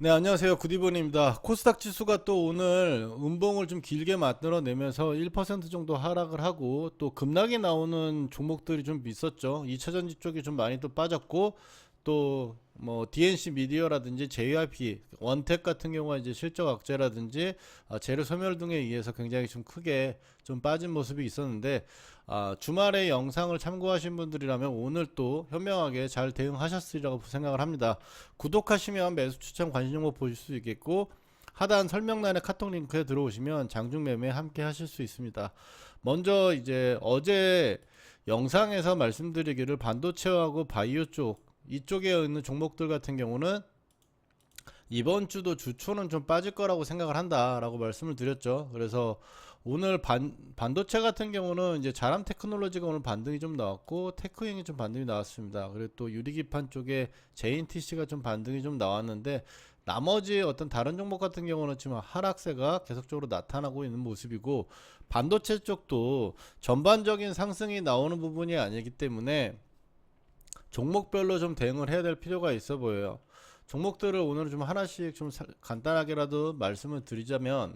네, 안녕하세요. 굿이브닝입니다. 코스닥 지수가 또 오늘 음봉을 좀 길게 만들어내면서 1% 정도 하락을 하고 또 급락이 나오는 종목들이 좀 있었죠. 2차전지 쪽이 좀 많이 또 빠졌고 또 뭐 DNC 미디어라든지 JYP, 원택 같은 경우가 이제 실적 악재라든지 재료 소멸 등에 의해서 굉장히 좀 크게 좀 빠진 모습이 있었는데 주말에 영상을 참고하신 분들이라면 오늘 또 현명하게 잘 대응하셨으리라고 생각을 합니다. 구독하시면 매수 추천 관심 정보 보실 수 있겠고 하단 설명란에 카톡 링크에 들어오시면 장중 매매 함께 하실 수 있습니다. 먼저 이제 어제 영상에서 말씀드리기를 반도체하고 바이오 쪽 이쪽에 있는 종목들 같은 경우는 이번 주도 주초는 좀 빠질 거라고 생각을 한다라고 말씀을 드렸죠. 그래서 오늘 반도체 같은 경우는 이제 자람 테크놀로지가 오늘 반등이 좀 나왔고 테크윙이 좀 반등이 나왔습니다. 그리고 또 유리기판 쪽에 JNTC가 좀 반등이 좀 나왔는데 나머지 어떤 다른 종목 같은 경우는 지금 하락세가 계속적으로 나타나고 있는 모습이고 반도체 쪽도 전반적인 상승이 나오는 부분이 아니기 때문에 종목별로 좀 대응을 해야 될 필요가 있어 보여요. 종목들을 오늘 좀 하나씩 좀 간단하게라도 말씀을 드리자면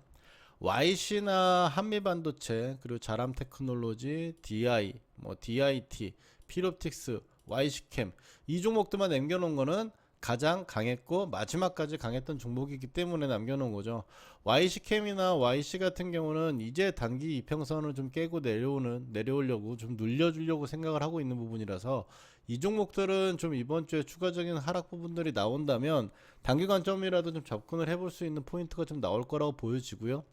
YC나 한미반도체 그리고 자람테크놀로지, DI, 뭐 DIT, 필옵틱스, YC캠 이 종목들만 남겨놓은 거는 가장 강했고 마지막까지 강했던 종목이기 때문에 남겨놓은 거죠. YC캠이나 YC 같은 경우는 이제 단기 이평선을 좀 깨고 내려오려고 좀 눌려주려고 생각을 하고 있는 부분이라서 이 종목들은 좀 이번 주에 추가적인 하락 부분들이 나온다면 단기 관점이라도 좀 접근을 해볼 수 있는 포인트가 좀 나올 거라고 보여지고요.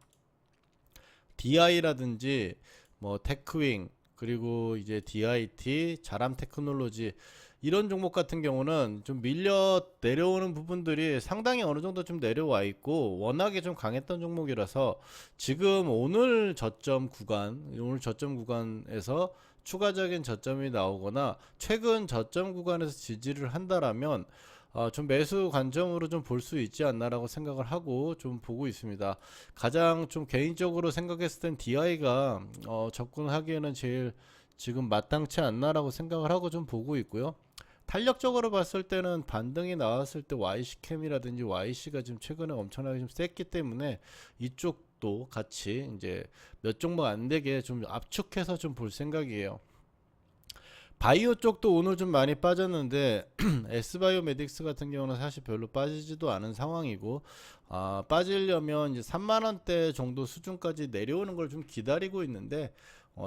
DI라든지 뭐 테크윙 그리고 이제 DIT, 자람 테크놀로지 이런 종목 같은 경우는 좀 밀려 내려오는 부분들이 상당히 어느 정도 좀 내려와 있고 워낙에 좀 강했던 종목이라서 지금 오늘 저점 구간에서 추가적인 저점이 나오거나 최근 저점 구간에서 지지를 한다라면 좀 매수 관점으로 좀 볼 수 있지 않나라고 생각을 하고 좀 보고 있습니다. 가장 좀 개인적으로 생각했을 땐 DI가 접근하기에는 제일 지금 마땅치 않나라고 생각을 하고 좀 보고 있고요. 탄력적으로 봤을 때는 반등이 나왔을 때 YC캠이라든지 YC가 지금 최근에 엄청나게 좀 셌기 때문에 이쪽도 같이 이제 몇 종목 안 되게 좀 압축해서 좀 볼 생각이에요. 바이오 쪽도 오늘 좀 많이 빠졌는데 S바이오메딕스 같은 경우는 사실 별로 빠지지도 않은 상황이고 빠지려면 이제 3만 원대 정도 수준까지 내려오는 걸 좀 기다리고 있는데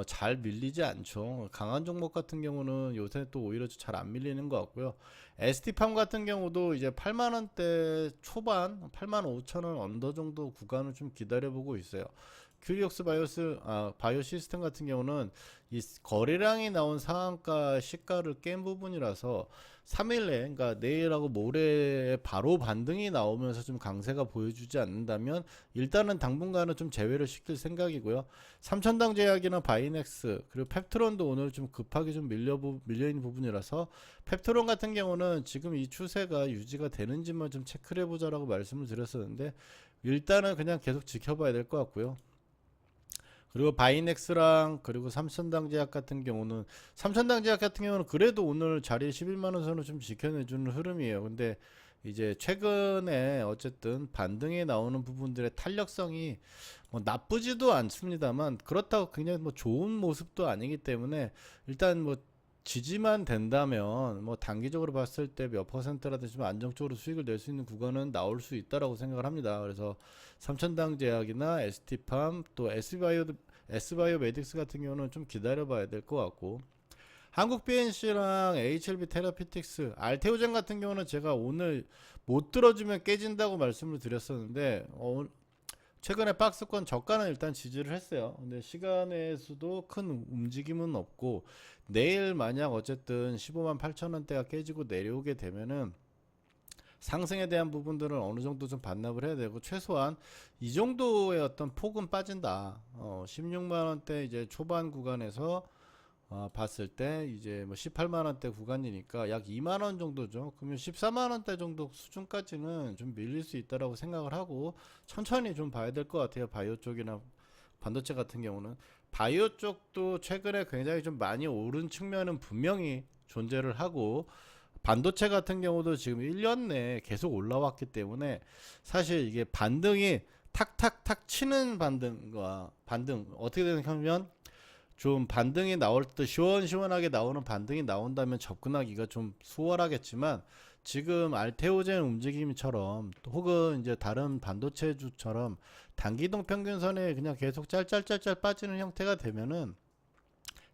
잘 밀리지 않죠. 강한 종목 같은 경우는 요새 또 오히려 잘 안 밀리는 것 같고요. ST팜 같은 경우도 이제 8만 원대 초반, 8만 5천 원 언더 정도 구간을 좀 기다려보고 있어요. 큐리옥스 바이오 시스템 같은 경우는 이 거래량이 나온 상한가 시가를 깬 부분이라서 3일 내, 그러니까 내일하고 모레에 바로 반등이 나오면서 좀 강세가 보여주지 않는다면 일단은 당분간은 좀 제외를 시킬 생각이고요. 삼천당 제약이나 바이넥스 그리고 펩트론도 오늘 좀 급하게 좀 밀려있는 부분이라서 펩트론 같은 경우는 지금 이 추세가 유지가 되는지만 좀 체크를 해보자라고 말씀을 드렸었는데 일단은 그냥 계속 지켜봐야 될 것 같고요. 그리고 바이넥스랑 그리고 삼천당제약 같은 경우는 그래도 오늘 자리 11만원 선을 좀 지켜내주는 흐름이에요. 근데 이제 최근에 어쨌든 반등에 나오는 부분들의 탄력성이 뭐 나쁘지도 않습니다만 그렇다고 굉장히 뭐 좋은 모습도 아니기 때문에 일단 뭐 지지만 된다면 뭐 단기적으로 봤을 때 몇 퍼센트라든지 좀 안정적으로 수익을 낼 수 있는 구간은 나올 수 있다라고 생각을 합니다. 그래서 삼천당 제약이나 ST팜 또 S바이오 메딕스 같은 경우는 좀 기다려봐야 될 것 같고 한국 BNC랑 HLB 테라피틱스 알테오젠 같은 경우는 제가 오늘 못 들어주면 깨진다고 말씀을 드렸었는데 최근에 박스권 저가는 일단 지지를 했어요. 근데 시간에서도 큰 움직임은 없고 내일 만약 어쨌든 15만 8천 원대가 깨지고 내려오게 되면은 상승에 대한 부분들은 어느 정도 좀 반납을 해야 되고 최소한 이 정도의 어떤 폭은 빠진다. 16만 원대 이제 초반 구간에서 봤을 때 이제 뭐 18만 원대 구간이니까 약 2만 원 정도죠. 그러면 14만 원대 정도 수준까지는 좀 밀릴 수 있다라고 생각을 하고 천천히 좀 봐야 될 것 같아요. 바이오 쪽이나 반도체 같은 경우는 바이오 쪽도 최근에 굉장히 좀 많이 오른 측면은 분명히 존재를 하고 반도체 같은 경우도 지금 1년 내에 계속 올라왔기 때문에 사실 이게 반등이 탁탁탁 치는 반등 어떻게 되냐면 좀 반등이 나올 때 시원시원하게 나오는 반등이 나온다면 접근하기가 좀 수월하겠지만 지금 알테오젠 움직임처럼 혹은 이제 다른 반도체주처럼 단기동 평균선에 그냥 계속 짤짤짤짤 빠지는 형태가 되면은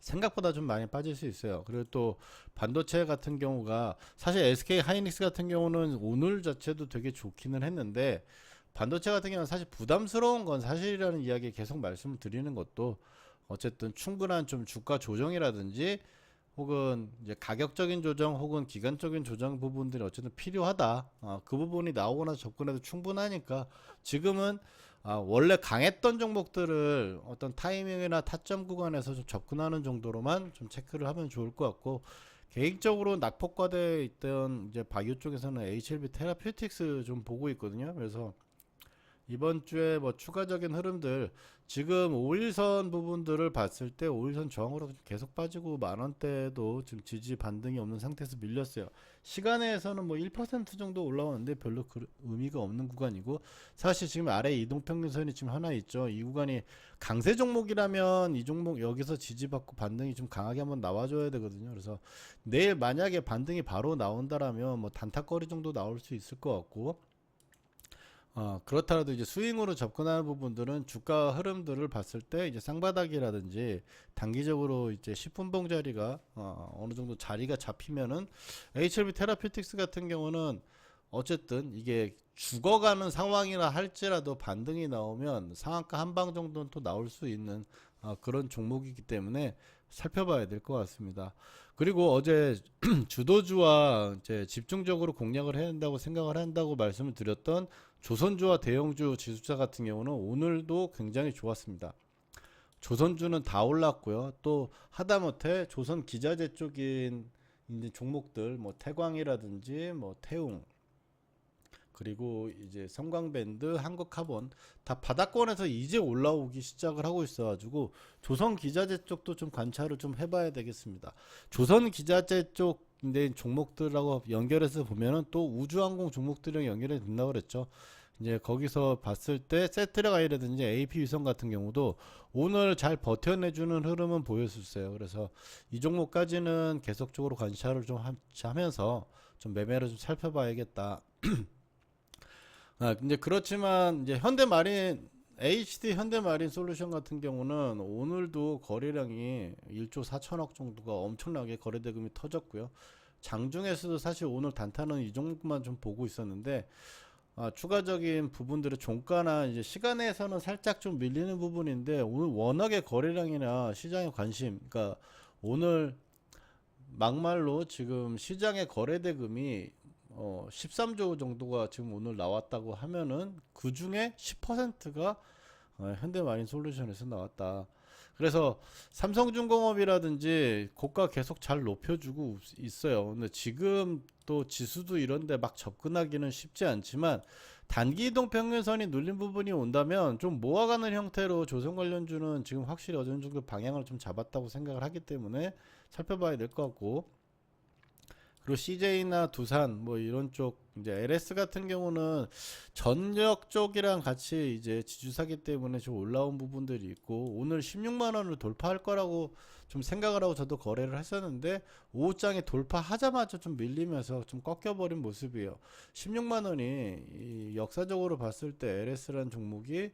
생각보다 좀 많이 빠질 수 있어요. 그리고 또 반도체 같은 경우가 사실 SK 하이닉스 같은 경우는 오늘 자체도 되게 좋기는 했는데 반도체 같은 경우는 사실 부담스러운 건 사실이라는 이야기 계속 말씀을 드리는 것도 어쨌든 충분한 좀 주가 조정이라든지 혹은 이제 가격적인 조정 혹은 기간적인 조정 부분들이 어쨌든 필요하다. 그 부분이 나오거나 접근해도 충분하니까 지금은 원래 강했던 종목들을 어떤 타이밍이나 타점 구간에서 좀 접근하는 정도로만 좀 체크를 하면 좋을 것 같고 개인적으로 낙폭과대에 있던 이제 바이오 쪽에서는 HLB 테라퓨틱스 좀 보고 있거든요. 그래서 이번 주에 뭐 추가적인 흐름들 지금 5일선 부분들을 봤을 때 5일선 저항으로 계속 빠지고 만원대도 지금 지지 반등이 없는 상태에서 밀렸어요. 시간에서는 뭐 1% 정도 올라오는데 별로 의미가 없는 구간이고 사실 지금 아래 이동평균선이 지금 하나 있죠. 이 구간이 강세 종목이라면 이 종목 여기서 지지받고 반등이 좀 강하게 한번 나와줘야 되거든요. 그래서 내일 만약에 반등이 바로 나온다라면 뭐 단타거리 정도 나올 수 있을 것 같고 그렇더라도 이제 스윙으로 접근하는 부분들은 주가 흐름들을 봤을 때 이제 쌍바닥이라든지 단기적으로 이제 10분봉 자리가 어느 정도 자리가 잡히면은 HLB 테라퓨틱스 같은 경우는 어쨌든 이게 죽어가는 상황이라 할지라도 반등이 나오면 상한가 한 방 정도는 또 나올 수 있는 그런 종목이기 때문에 살펴봐야 될 것 같습니다. 그리고 어제 주도주와 이제 집중적으로 공략을 해야 한다고 생각을 한다고 말씀을 드렸던 조선주와 대형주 지수차 같은 경우는 오늘도 굉장히 좋았습니다. 조선주는 다 올랐고요. 또 하다못해 조선 기자재 쪽인 이제 종목들 뭐 태광이라든지 뭐 태웅 그리고 이제 성광밴드, 한국카본 다 바닥권에서 이제 올라오기 시작을 하고 있어가지고 조선 기자재 쪽도 좀 관찰을 좀 해봐야 되겠습니다. 조선 기자재 쪽 인데 종목들하고 연결해서 보면은 또 우주항공 종목들이랑 연결이 된다고 그랬죠. 이제 거기서 봤을 때 세트라가이라든지 AP 위성 같은 경우도 오늘 잘 버텨내주는 흐름은 보였었어요. 그래서 이 종목까지는 계속적으로 관찰을 좀 하면서 좀 매매를 좀 살펴봐야겠다. 이제 그렇지만 이제 현대마린 HD 현대마린 솔루션 같은 경우는 오늘도 거래량이 1조 4천억 정도가 엄청나게 거래 대금이 터졌고요. 장중에서도 사실 오늘 단타는 이 종목만 좀 보고 있었는데 추가적인 부분들의 종가나 이제 시간에서는 살짝 좀 밀리는 부분인데 오늘 워낙에 거래량이나 시장의 관심, 그러니까 오늘 막말로 지금 시장의 거래 대금이 13조 정도가 지금 오늘 나왔다고 하면은 그 중에 10%가 현대마린 솔루션에서 나왔다. 그래서 삼성중공업이라든지 고가 계속 잘 높여주고 있어요. 근데 지금 또 지수도 이런데 막 접근하기는 쉽지 않지만 단기 이동 평균선이 눌린 부분이 온다면 좀 모아가는 형태로 조선 관련주는 지금 확실히 어느 정도 방향을 좀 잡았다고 생각을 하기 때문에 살펴봐야 될 것 같고 그리고 CJ나 두산 뭐 이런 쪽 이제 LS 같은 경우는 전력 쪽이랑 같이 이제 지주사기 때문에 좀 올라온 부분들이 있고 오늘 16만 원을 돌파할 거라고 좀 생각을 하고 저도 거래를 했었는데 오후장에 돌파하자마자 좀 밀리면서 좀 꺾여버린 모습이에요. 16만 원이 역사적으로 봤을 때 LS라는 종목이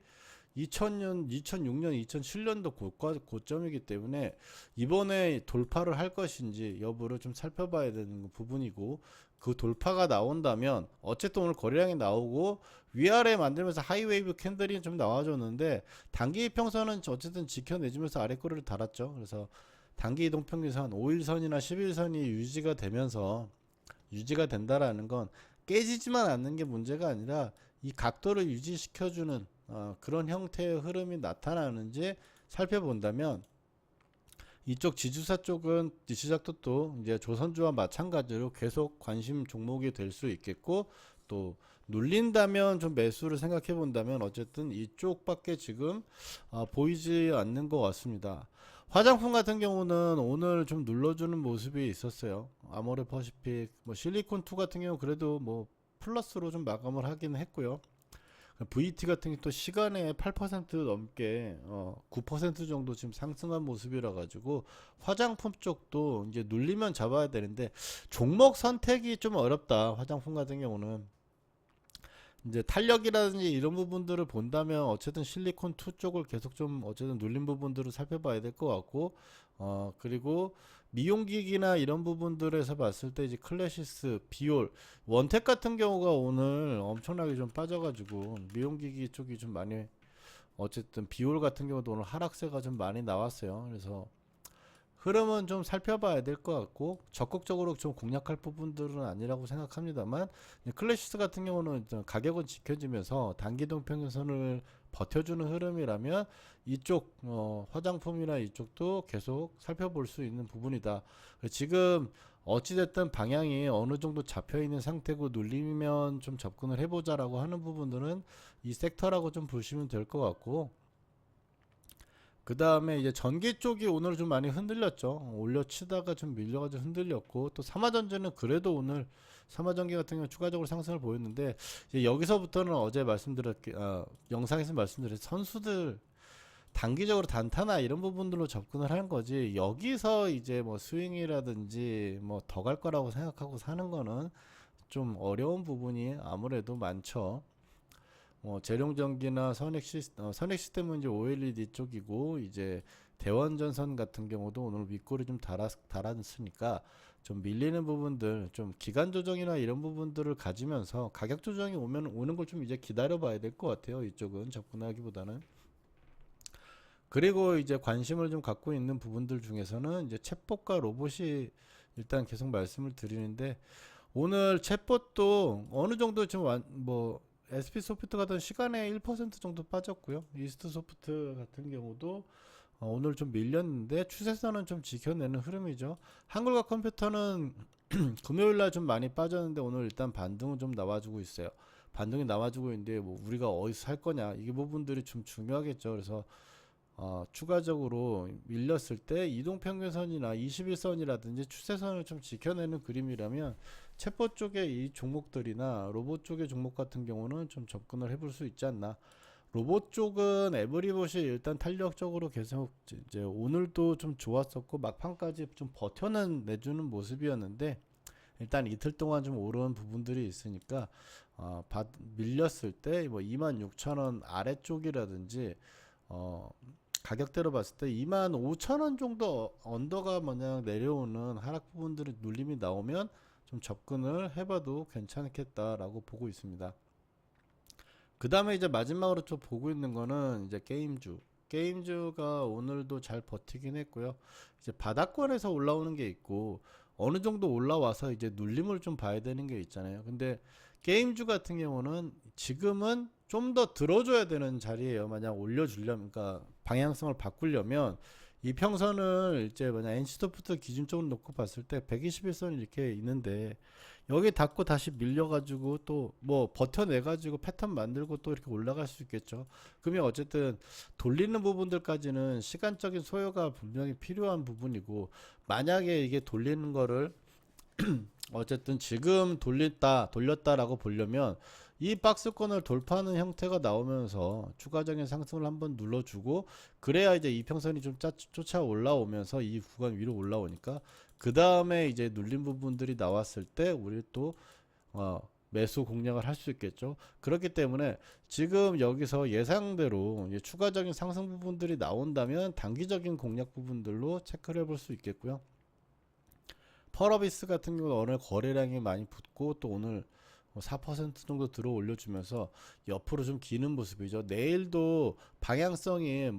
2000년, 2006년, 2007년도 고점이기 때문에 이번에 돌파를 할 것인지 여부를 좀 살펴봐야 되는 부분이고 그 돌파가 나온다면 어쨌든 오늘 거래량이 나오고 위아래 만들면서 하이웨이브 캔들이 좀 나와줬는데 단기 이평선은 어쨌든 지켜내주면서 아래 꼬리를 달았죠. 그래서 단기 이동평균선 5일선이나 11선이 유지가 된다라는 건 깨지지만 않는 게 문제가 아니라 이 각도를 유지시켜주는 그런 형태의 흐름이 나타나는지 살펴본다면 이쪽 지주사 쪽은 시작도 또 이제 조선주와 마찬가지로 계속 관심 종목이 될 수 있겠고 또 눌린다면 좀 매수를 생각해 본다면 어쨌든 이쪽밖에 지금 보이지 않는 것 같습니다. 화장품 같은 경우는 오늘 좀 눌러주는 모습이 있었어요. 아모레 퍼시픽, 뭐 실리콘2 같은 경우 그래도 뭐 플러스로 좀 마감을 하긴 했고요. VT 같은 게 또 시간에 8% 넘게 9% 정도 지금 상승한 모습이라 가지고 화장품 쪽도 이제 눌리면 잡아야 되는데 종목 선택이 좀 어렵다. 화장품 같은 경우는 이제 탄력이라든지 이런 부분들을 본다면 어쨌든 실리콘2 쪽을 계속 좀 어쨌든 눌린 부분들을 살펴봐야 될 것 같고, 그리고 미용기기나 이런 부분들에서 봤을 때 이제 클래시스, 비올, 원택 같은 경우가 오늘 엄청나게 좀 빠져가지고 미용기기 쪽이 좀 많이, 어쨌든 비올 같은 경우도 오늘 하락세가 좀 많이 나왔어요. 그래서 흐름은 좀 살펴봐야 될 것 같고 적극적으로 좀 공략할 부분들은 아니라고 생각합니다만, 클래시스 같은 경우는 가격은 지켜지면서 단기 동평선을 버텨주는 흐름이라면 이쪽 화장품이나 이쪽도 계속 살펴볼 수 있는 부분이다. 지금 어찌됐든 방향이 어느 정도 잡혀 있는 상태고 눌리면 좀 접근을 해보자라고 하는 부분들은 이 섹터라고 좀 보시면 될 것 같고, 그 다음에 이제 전기 쪽이 오늘 좀 많이 흔들렸죠. 올려치다가 좀 밀려가지고 흔들렸고, 또 삼화전자는 그래도 오늘 삼화전기 같은 경우 추가적으로 상승을 보였는데, 이제 여기서부터는 어제 영상에서 말씀드린 선수들 단기적으로 단타나 이런 부분들로 접근을 하는 거지, 여기서 이제 뭐 스윙이라든지 뭐 더 갈 거라고 생각하고 사는 거는 좀 어려운 부분이 아무래도 많죠. 재룡전기나 선액 시스템은 이제 OLED 쪽이고, 이제 대원전선 같은 경우도 오늘 윗골이 좀 달았으니까 좀 밀리는 부분들, 좀 기간 조정이나 이런 부분들을 가지면서 가격 조정이 오는 걸 좀 이제 기다려 봐야 될 것 같아요. 이쪽은 접근하기보다는. 그리고 이제 관심을 좀 갖고 있는 부분들 중에서는 이제 챗봇과 로봇이 일단 계속 말씀을 드리는데, 오늘 챗봇도 어느 정도 좀 SP 소프트 같은 시간에 1% 정도 빠졌고요. 이스트 소프트 같은 경우도 오늘 좀 밀렸는데 추세선은 좀 지켜내는 흐름이죠. 한글과 컴퓨터는 금요일날 좀 많이 빠졌는데 오늘 일단 반등은 좀 나와주고 있어요. 반등이 나와주고 있는데 뭐 우리가 어디서 살 거냐, 이 부분들이 좀 중요하겠죠. 그래서 추가적으로 밀렸을 때 이동평균선이나 21선이라든지 추세선을 좀 지켜내는 그림이라면 챗봇 쪽의 이 종목들이나 로봇 쪽의 종목 같은 경우는 좀 접근을 해볼 수 있지 않나. 로봇 쪽은 에브리봇이 일단 탄력적으로 계속 이제 오늘도 좀 좋았었고 막판까지 좀 버텨는 내주는 모습이었는데, 일단 이틀 동안 좀 오른 부분들이 있으니까 밀렸을 때 뭐 26,000원 아래쪽이라든지 가격대로 봤을 때 25,000원 정도 언더가 만약 내려오는 하락 부분들이 눌림이 나오면 좀 접근을 해봐도 괜찮겠다라고 보고 있습니다. 그 다음에 이제 마지막으로 좀 보고 있는 거는 이제 게임주가 오늘도 잘 버티긴 했고요. 이제 바닥권에서 올라오는 게 있고 어느 정도 올라와서 이제 눌림을 좀 봐야 되는 게 있잖아요. 근데 게임주 같은 경우는 지금은 좀 더 들어줘야 되는 자리예요. 만약 올려주려면, 그러니까 방향성을 바꾸려면 이 평선을 이제 만약 NC소프트 기준적으로 놓고 봤을 때 121선 이렇게 있는데, 여기 닿고 다시 밀려가지고 또 뭐 버텨내가지고 패턴 만들고 또 이렇게 올라갈 수 있겠죠. 그러면 어쨌든 돌리는 부분들까지는 시간적인 소요가 분명히 필요한 부분이고, 만약에 이게 돌리는 거를 어쨌든 지금 돌렸다라고 보려면 이 박스권을 돌파하는 형태가 나오면서 추가적인 상승을 한번 눌러주고, 그래야 이제 이평선이 좀 쫓아 올라오면서 이 구간 위로 올라오니까 그 다음에 이제 눌린 부분들이 나왔을 때 우리 또 매수 공략을 할 수 있겠죠. 그렇기 때문에 지금 여기서 예상대로 이제 추가적인 상승 부분들이 나온다면 단기적인 공략 부분들로 체크를 해볼 수 있겠고요. 펄어비스 같은 경우는 오늘 거래량이 많이 붙고 또 오늘 4% 정도 들어 올려주면서 옆으로 좀 기는 모습이죠. 내일도 방향성이,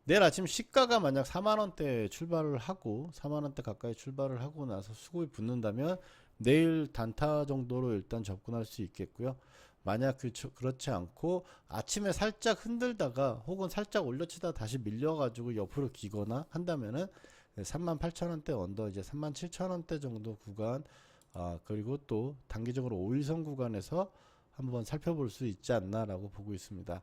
내일 아침 시가가 만약 4만원대 출발을 하고 4만원대 가까이 출발을 하고 나서 수급이 붙는다면 내일 단타 정도로 일단 접근할 수 있겠고요. 만약 그렇지 않고 아침에 살짝 흔들다가 혹은 살짝 올려치다 다시 밀려가지고 옆으로 기거나 한다면은 38,000원대 언더, 이제 37,000원대 정도 구간, 그리고 또 단기적으로 5일선 구간에서 한번 살펴볼 수 있지 않나라고 보고 있습니다.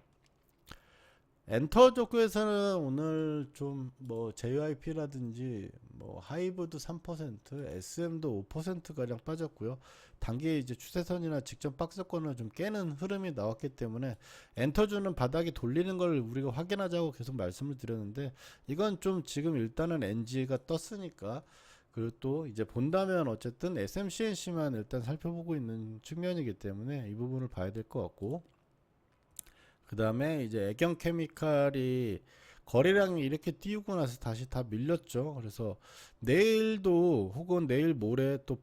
엔터 쪽에서는 오늘 좀 뭐 JYP라든지 뭐 하이브도 3%, SM도 5% 가량 빠졌고요. 단기 이제 추세선이나 직전 박스권을 좀 깨는 흐름이 나왔기 때문에 엔터주는 바닥이 돌리는 걸 우리가 확인하자고 계속 말씀을 드렸는데, 이건 좀 지금 일단은 NG가 떴으니까, 그리고 또 이제 본다면 어쨌든 SMCNC만 일단 살펴보고 있는 측면이기 때문에 이 부분을 봐야 될 것 같고, 그 다음에 이제 애경 케미칼이 거래량이 이렇게 띄우고 나서 다시 다 밀렸죠. 그래서 내일도 혹은 내일 모레 또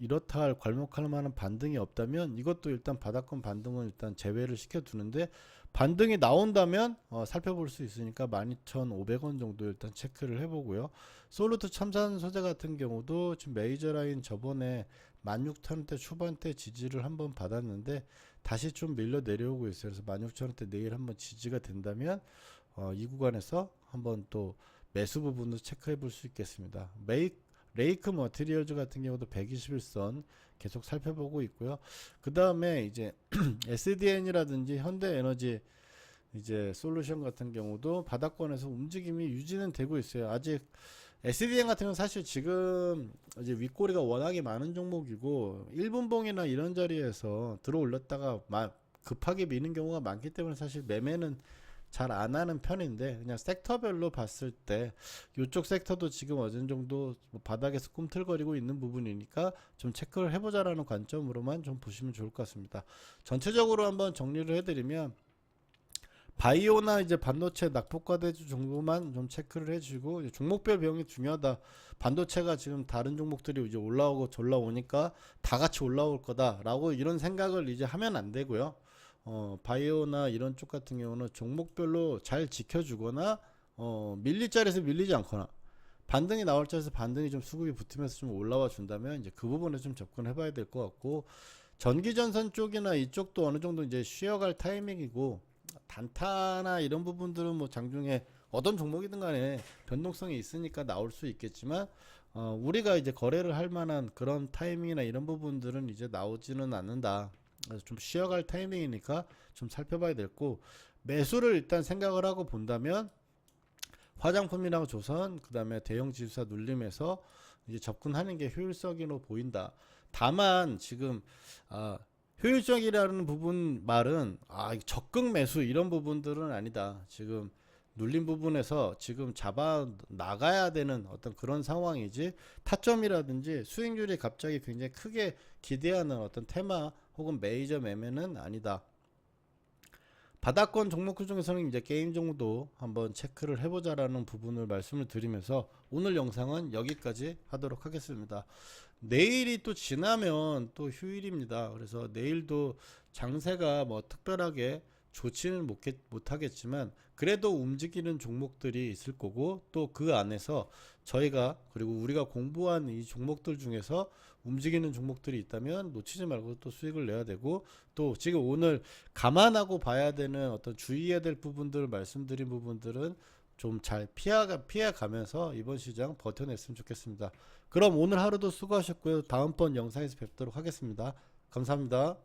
이렇다 할 괄목할 만한 반등이 없다면 이것도 일단 바닥권 반등은 일단 제외를 시켜 두는데, 반등이 나온다면 살펴볼 수 있으니까 12,500원 정도 일단 체크를 해보고요. 솔루트 첨단 소재 같은 경우도 지금 메이저 라인 저번에 16,000원대 초반대 지지를 한번 받았는데 다시 좀 밀려 내려오고 있어요. 그래서 16,000원대 내일 한번 지지가 된다면 이 구간에서 한번 또 매수 부분도 체크해 볼 수 있겠습니다. 레이크 머티리얼즈 같은 경우도 121선 계속 살펴보고 있고요. 그 다음에 이제 SDN이라든지 현대에너지 이제 솔루션 같은 경우도 바닥권에서 움직임이 유지는 되고 있어요. 아직 SDN 같은 경우는 사실 지금 이제 윗꼬리가 워낙에 많은 종목이고 1분봉이나 이런 자리에서 들어 올렸다가 급하게 미는 경우가 많기 때문에 사실 매매는 잘 안 하는 편인데, 그냥 섹터별로 봤을 때 이쪽 섹터도 지금 어느 정도 바닥에서 꿈틀거리고 있는 부분이니까 좀 체크를 해보자라는 관점으로만 좀 보시면 좋을 것 같습니다. 전체적으로 한번 정리를 해드리면, 바이오나 이제 반도체 낙폭과대주 정도만 좀 체크를 해주고, 종목별 비용이 중요하다. 반도체가 지금 다른 종목들이 이제 올라오고 졸라오니까 다 같이 올라올 거다라고 이런 생각을 이제 하면 안 되고요. 바이오나 이런 쪽 같은 경우는 종목별로 잘 지켜주거나 밀릴 자리에서 밀리지 않거나 반등이 나올 자리에서 반등이 좀 수급이 붙으면서 좀 올라와 준다면 이제 그 부분에 좀 접근해 봐야 될 것 같고, 전기전선 쪽이나 이쪽도 어느 정도 이제 쉬어갈 타이밍이고, 단타나 이런 부분들은 뭐 장중에 어떤 종목이든 간에 변동성이 있으니까 나올 수 있겠지만, 우리가 이제 거래를 할 만한 그런 타이밍이나 이런 부분들은 이제 나오지는 않는다. 그래서 좀 쉬어갈 타이밍이니까 좀 살펴봐야 되고, 매수를 일단 생각을 하고 본다면 화장품이랑 조선, 그 다음에 대형 지수사 눌림에서 이제 접근하는 게 효율적으로 보인다. 다만 지금 효율적이라는 부분 말은 적극 매수 이런 부분들은 아니다. 지금 눌린 부분에서 지금 잡아 나가야 되는 어떤 그런 상황이지, 타점이라든지 수익률이 갑자기 굉장히 크게 기대하는 어떤 테마 혹은 메이저 매매는 아니다. 바닥권 종목 중에서는 이제 게임 정도 한번 체크를 해보자라는 부분을 말씀을 드리면서 오늘 영상은 여기까지 하도록 하겠습니다. 내일이 또 지나면 또 휴일입니다. 그래서 내일도 장세가 뭐 특별하게 좋지는 못하겠지만 그래도 움직이는 종목들이 있을 거고, 또 그 안에서 저희가 그리고 우리가 공부한 이 종목들 중에서 움직이는 종목들이 있다면 놓치지 말고 또 수익을 내야 되고, 또 지금 오늘 감안하고 봐야 되는 어떤 주의해야 될 부분들 말씀드린 부분들은 좀 잘 피해가면서 이번 시장 버텨냈으면 좋겠습니다. 그럼 오늘 하루도 수고하셨고요. 다음번 영상에서 뵙도록 하겠습니다. 감사합니다.